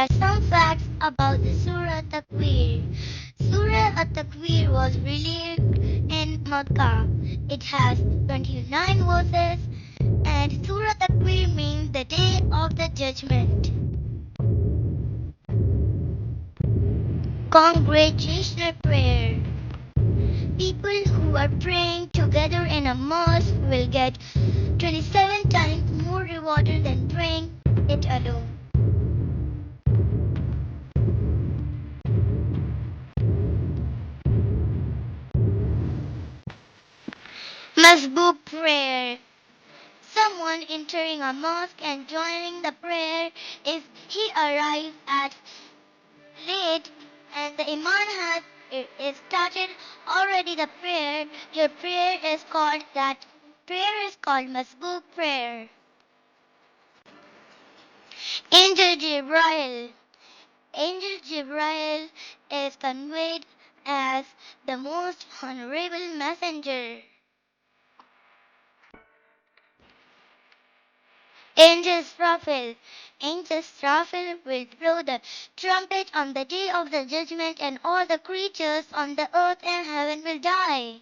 are some facts about the Surah Takwir. Surah Takwir was released in Makkah. It has 29 verses, and Surah Takwir means the day of the judgment. Congregational prayer. People who are praying together in a mosque will get 27 times more rewarded than praying it alone. Masbuk prayer. Someone entering a mosque and joining the prayer, if he arrives at late and the imam has is started already the prayer, your prayer is called Masbuk prayer. Angel Jibril. Angel Jibril is conveyed as the most honorable messenger. Angel Israfil. Angel Israfil will blow the trumpet on the day of the judgment, and all the creatures on the earth and heaven will die.